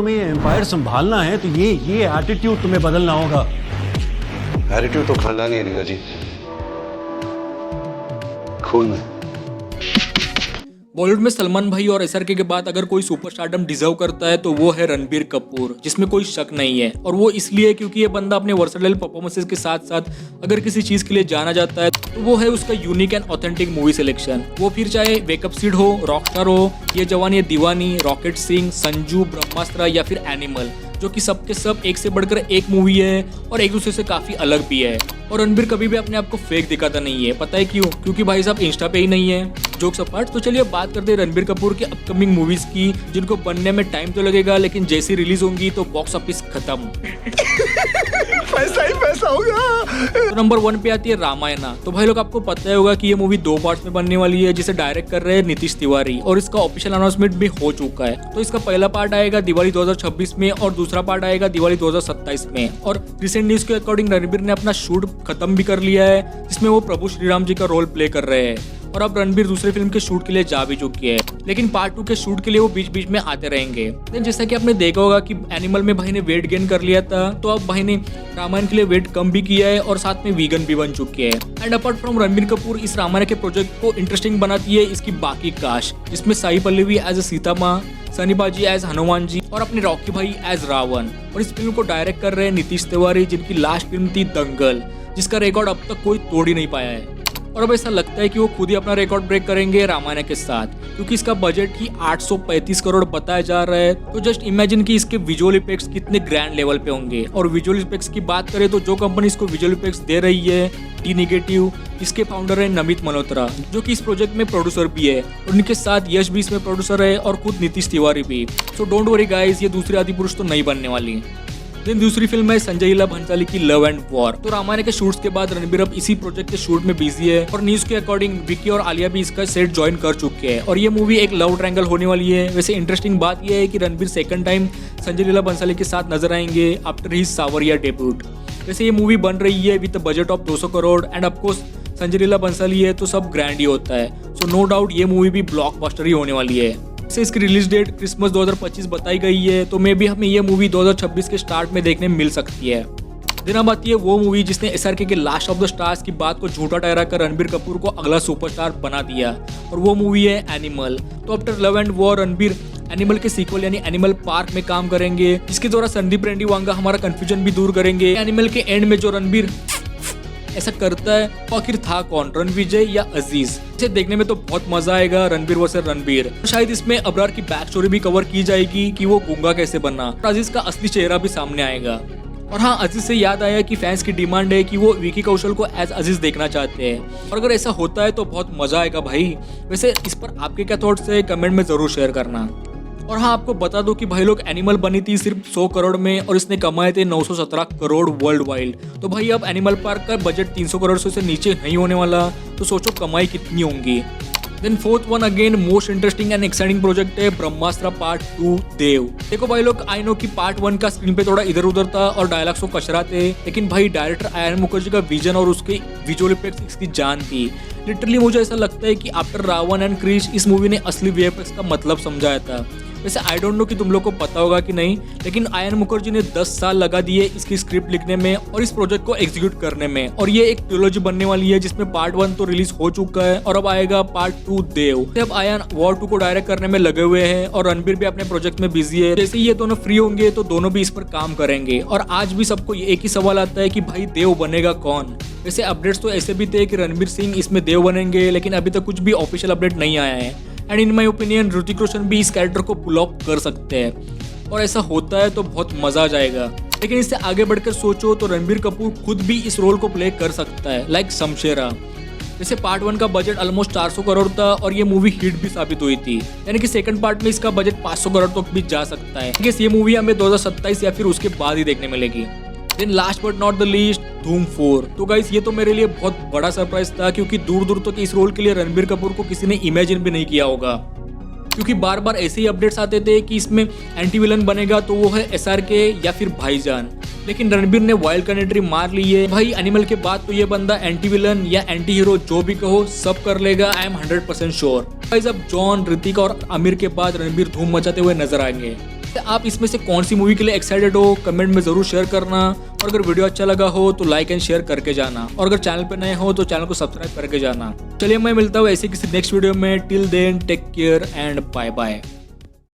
तुम्हें एम्पायर संभालना है तो ये एटीट्यूड तुम्हें बदलना होगा। एटीट्यूड तो खानदानी है रीगा जी, खून में। बॉलीवुड में सलमान भाई और एसआरके के बाद अगर कोई सुपरस्टारडम डिजर्व करता है तो वो है रणबीर कपूर, जिसमें कोई शक नहीं है। और वो इसलिए क्योंकि ये बंदा अपने वर्सेटाइल परफॉर्मेंसेस के साथ साथ अगर किसी चीज के लिए जाना जाता है तो वो है उसका unique and authentic movie selection. वो फिर चाहे वेकअप सीड हो, रॉकस्टार हो, ये जवानी ये दीवानी, रॉकेट सिंह, संजू, ब्रह्मास्त्र या फिर एनिमल, जो कि सब के सब एक से बढ़कर एक मूवी है और एक दूसरे से काफी अलग भी है। और रणबीर कभी भी अपने आप को फेक दिखाता नहीं है। पता है क्यों? क्योंकि भाई साहब इंस्टा पे ही नहीं है। जोक्स अपार्ट, तो चलिए बात करते हैं रणबीर कपूर के अपकमिंग मूवीज की, जिनको बनने में टाइम तो लगेगा लेकिन जैसी रिलीज होंगी तो बॉक्स ऑफिस खत्म। पैसा ही पैसा होगा। तो नंबर 1 पे आती है रामायणा। तो भाई लोग आपको पता ही होगा कि ये मूवी 2 पार्ट्स में बनने वाली है, जिसे डायरेक्ट कर रहे हैं नीतीश तिवारी और इसका ऑफिशियल अनाउंसमेंट भी हो चुका है। तो इसका पहला पार्ट आएगा दिवाली 2026 में और दूसरा पार्ट आएगा दिवाली 2027 में। और रिसेंट न्यूज के अकॉर्डिंग रणबीर ने अपना शूट खत्म भी कर लिया है, जिसमें वो प्रभु श्री राम जी का रोल प्ले कर रहे हैं। और अब रणबीर दूसरे फिल्म के शूट के लिए जा भी चुके हैं, लेकिन पार्ट 2 के शूट के लिए वो बीच बीच में आते रहेंगे। लेकिन जैसा कि आपने देखा होगा कि एनिमल में भाई ने वेट गेन कर लिया था, तो अब भाई ने रामायण के लिए वेट कम भी किया है और साथ में वीगन भी बन चुके हैं। And apart from Ranbir Kapoor, इस रामायण के प्रोजेक्ट को इंटरेस्टिंग बनाती है इसकी बाकी कास्ट, जिसमें साई पल्लवी एज अ सीता माँ, सनी बाजी एज हनुमान जी और अपने रॉकी भाई एज रावण। और इस फिल्म को डायरेक्ट कर रहे हैं नीतीश तिवारी, जिनकी लास्ट फिल्म थी दंगल, जिसका रिकॉर्ड अब तक कोई तोड़ ही नहीं पाया है। और अब ऐसा लगता है कि वो खुद ही अपना रिकॉर्ड ब्रेक करेंगे रामायण के साथ, क्योंकि इसका बजट ही 835 करोड़ बताया जा रहा है। तो जस्ट इमेजिन कि इसके विजुअल इफेक्ट्स कितने ग्रैंड लेवल पे होंगे। और विजुअल इफेक्ट्स की बात करें तो जो कंपनी इसको विजुअल इफेक्ट्स दे रही है, टी नेगेटिव, इसके फाउंडर है नमित मल्होत्रा, जो कि इस प्रोजेक्ट में प्रोड्यूसर भी है। और उनके साथ यश भी इसमें प्रोड्यूसर है और खुद नीतीश तिवारी भी। सो डोंट वरी गाइस, ये दूसरी आदिपुरुष तो नहीं बनने वाली। देन दूसरी फिल्म है संजय लीला भंसाली की लव एंड वॉर। तो रामायण के शूट्स के बाद रणबीर अब इसी प्रोजेक्ट के शूट में बिजी है और न्यूज के अकॉर्डिंग विक्की और आलिया भी इसका सेट ज्वाइन कर चुके हैं। और ये मूवी एक लव ट्रायंगल होने वाली है। वैसे इंटरेस्टिंग बात यह है कि रणबीर सेकंड टाइम संजय लीला भंसाली के साथ नजर आएंगे आफ्टर हिज सावरिया डेब्यूट। वैसे ये मूवी बन रही है with budget of 200 crore and of course Sanjay Leela Bhansali है तो सब ग्रैंड ही होता है। सो नो डाउट ये मूवी भी ब्लॉकबस्टर ही होने वाली है। से इसकी रिलीज डेट क्रिसमस 2025 बताई गई है, तो मे भी हमें ये मूवी 2026 के स्टार्ट में देखने मिल सकती है। दिन अब आती है वो मूवी जिसने एसआरके के लास्ट ऑफ द स्टार्स की बात को झूठा ठहरा कर रणबीर कपूर को अगला सुपरस्टार बना दिया, और वो मूवी है एनिमल। तो after love and war Ranbir animal के सीक्वल यानी एनिमल पार्क में काम करेंगे, जिसके द्वारा संदीप रेड्डी वांगा हमारा कंफ्यूजन भी दूर करेंगे। एनिमल के एंड में जो रणबीर ऐसा करता है तो आखिर था कौन, रणविजय या अजीज? इसे देखने में तो बहुत मजा आएगा, रणबीर वर्सेस रणबीर। शायद इसमें अबरार की बैक स्टोरी भी कवर की जाएगी कि वो गूंगा कैसे बना, और अजीज का असली चेहरा भी सामने आएगा। और हाँ, अजीज से याद आया कि फैंस की डिमांड है कि वो विकी कौशल को एज अजीज देखना चाहते हैं, और अगर ऐसा होता है तो बहुत मजा आएगा भाई। वैसे इस पर आपके क्या थॉट्स है, कमेंट में जरूर शेयर करना। और हाँ, आपको बता दो कि भाई लोग एनिमल बनी थी सिर्फ 100 करोड़ में और इसने कमाए थे 917 करोड़ वर्ल्ड वाइड। तो भाई अब एनिमल पार्क का बजट 300 करोड़ से नीचे नहीं होने वाला, तो सोचो कमाई कितनी होंगी। Then fourth one again most interesting and exciting project है ब्रह्मास्त्र पार्ट 2 देव। देखो भाई लोग, आई नो कि पार्ट 1 का स्क्रीन पे थोड़ा इधर उधर था और डायलॉग्स को कचरा थे, लेकिन भाई डायरेक्टर आयन मुखर्जी का विजन और उसके विजुअल इफेक्ट्स इसकी जान थी। लिटरली मुझे ऐसा लगता है कि आफ्टर रावण एंड क्रिश इस मूवी ने असली वीएफएक्स का मतलब समझाया था। वैसे आई डोंट नो कि तुम लोग को पता होगा कि नहीं, लेकिन आयन मुखर्जी ने 10 साल लगा दिए इसकी स्क्रिप्ट लिखने में और इस प्रोजेक्ट को एग्जीक्यूट करने में। और ये एक ट्रिलॉजी बनने वाली है जिसमें पार्ट 1 तो रिलीज हो चुका है और अब आएगा पार्ट 2 देव। अब आयन वॉर 2 को डायरेक्ट करने में लगे हुए हैं और रणबीर भी अपने प्रोजेक्ट में बिजी है। जैसे ये दोनों फ्री होंगे तो दोनों भी इस पर काम करेंगे। और आज भी सबको एक ही सवाल आता है कि भाई देव बनेगा कौन? वैसे अपडेट्स तो ऐसे भी थे कि रणबीर सिंह इसमें देव बनेंगे, लेकिन अभी तक कुछ भी ऑफिशियल अपडेट नहीं आया है। And in my opinion Hrithik Roshan भी इस कैरेक्टर को पुल ऑफ कर सकते हैं, और ऐसा होता है तो बहुत मजा आ जाएगा। लेकिन इससे आगे बढ़कर सोचो तो रणबीर कपूर खुद भी इस रोल को प्ले कर सकता है, लाइक शमशेरा। वैसे पार्ट 1 का बजट ऑलमोस्ट 400 करोड़ था और ये मूवी हिट भी साबित हुई थी, यानी कि सेकंड पार्ट में इसका बजट 500 करोड़ तक भी जा सकता है। ये मूवी हमें 2027 या फिर उसके बाद ही देखने मिलेगी। Then last but not the least, Dhoom 4। तो गाइस ये तो मेरे लिए बहुत बड़ा सरप्राइज था, क्योंकि दूर दूर तक इस रोल के लिए रणबीर कपूर को किसी ने इमेजिन भी नहीं किया होगा, क्योंकि बार बार ऐसे ही अपडेट्स आते थे कि इसमें एंटी विलन बनेगा तो वो है एसआरके या फिर भाईजान। लेकिन रणबीर ने वाइल्ड कार्ड एंट्री मार ली है भाई। एनिमल के बाद तो ये बंदा एंटी विलन या एंटी हीरो जो भी कहो सब कर लेगा, आई एम 100% श्योर। गाइस अब जॉन, ऋतिक और आमिर के बाद रणबीर धूम मचाते हुए नजर आएंगे। आप इसमें से कौन सी मूवी के लिए एक्साइटेड हो कमेंट में जरूर शेयर करना। और अगर वीडियो अच्छा लगा हो तो लाइक एंड शेयर करके जाना, और अगर चैनल पे नए हो तो चैनल को सब्सक्राइब करके जाना। चलिए मैं मिलता हूँ ऐसे किसी नेक्स्ट वीडियो में। Till then take care and bye bye.